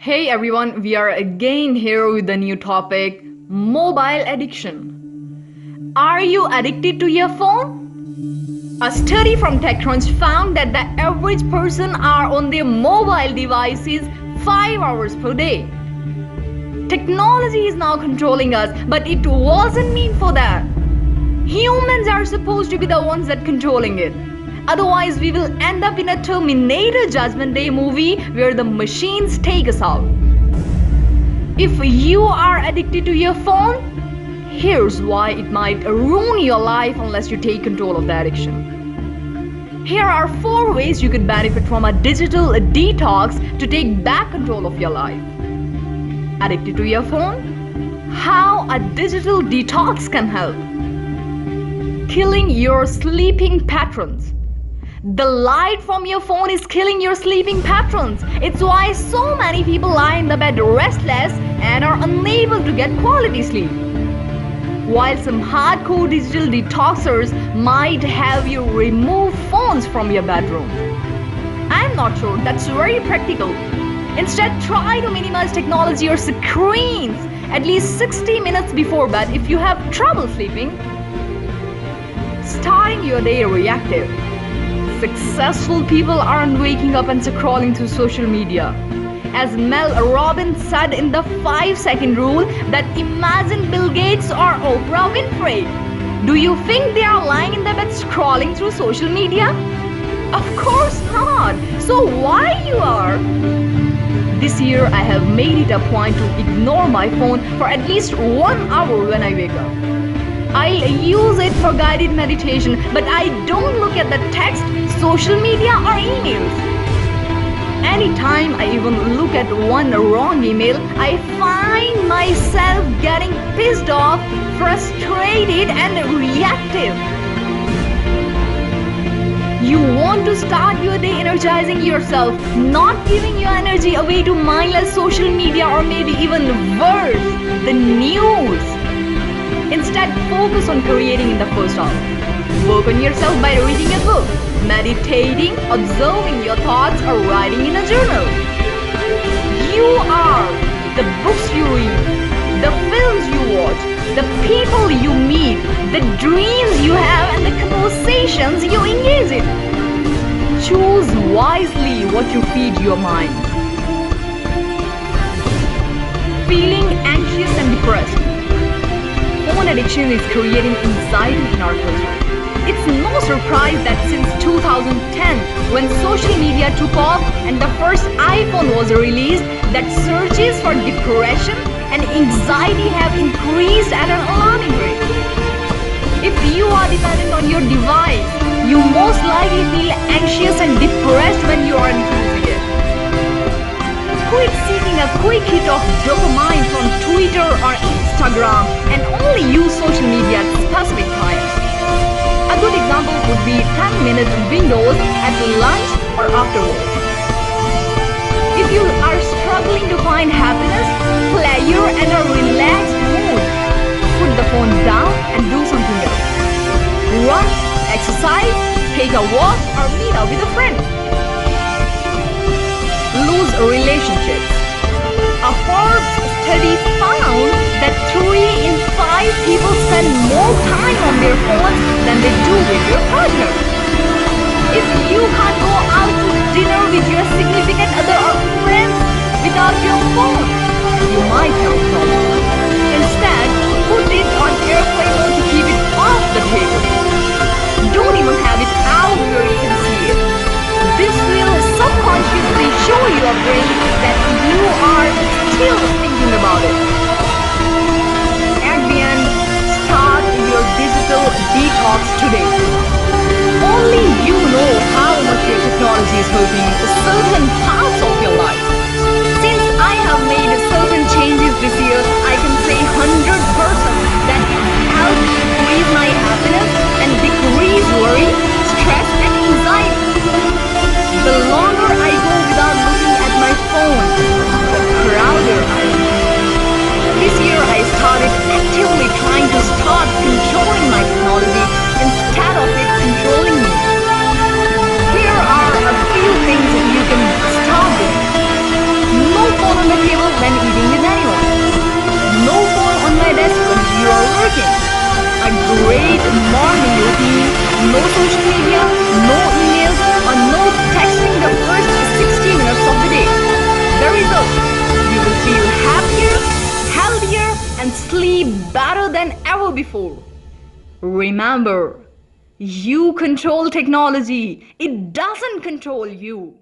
Hey everyone, we are again here with a new topic, mobile addiction. Are you addicted to your phone? A study from TechCrunch found that the average person are on their mobile devices 5 hours per day. Technology is now controlling us, but it wasn't meant for that. Humans are supposed to be the ones that controlling it. Otherwise, we will end up in a Terminator Judgment Day movie where the machines take us out. If you are addicted to your phone, here's why it might ruin your life unless you take control of the addiction. Here are 4 ways you could benefit from a digital detox to take back control of your life. Addicted to your phone? How a digital detox can help. Killing your sleeping patterns. The light from your phone is killing your sleeping patterns. It's why so many people lie in the bed restless and are unable to get quality sleep. While some hardcore digital detoxers might have you remove phones from your bedroom, I'm not sure that's very practical. Instead, try to minimize technology or screens at least 60 minutes before bed if you have trouble sleeping. Starting your day reactive. Successful people aren't waking up and scrolling through social media. As Mel Robbins said in the 5-second rule, that imagine Bill Gates or Oprah Winfrey. Do you think they are lying in the bed scrolling through social media? Of course not. So why you are? This year I have made it a point to ignore my phone for at least 1 hour when I wake up. I'll use it for guided meditation, but I don't look at the text, social media or emails. Anytime I even look at one wrong email, I find myself getting pissed off, frustrated and reactive. You want to start your day energizing yourself, not giving your energy away to mindless social media or maybe even worse, the news. Instead, focus on creating in the first hour. Work on yourself by reading a book, meditating, observing your thoughts, or writing in a journal. You are the books you read, the films you watch, the people you meet, the dreams you have, and the conversations you engage in. Choose wisely what you feed your mind. Feeling anxious and depressed. Phone addiction is creating anxiety in our culture. It's no surprise that since 2010, when social media took off and the first iPhone was released, that searches for depression and anxiety have increased at an alarming rate. If you are dependent on your device, you most likely feel anxious and depressed when you are using it. Quit seeking a quick hit of dopamine from Twitter or Instagram and only use social media at specific times. A good example would be 10-minute windows at lunch or after work. If you are struggling to find happiness, pleasure and a relaxed mood, put the phone down and do something else. Run, exercise, take a walk or meet up with a friend. Lose relationships. A Forbes study found that 3 in 5 people spend more time on their phones than they do with their partner. If you can't go out to dinner with your significant other or friends without your phone, you might have a problem. Instead, put it on airplane mode to keep it off the table. Don't even have it out where you can see it. This will subconsciously show your brain that you are still thinking about it. At the end, start your digital detox today. Only you know how much your technology is helping a certain part working. A great morning routine, no social media, no emails, or no texting the first 60 minutes of the day. The result, you will feel happier, healthier, and sleep better than ever before. Remember, you control technology, it doesn't control you.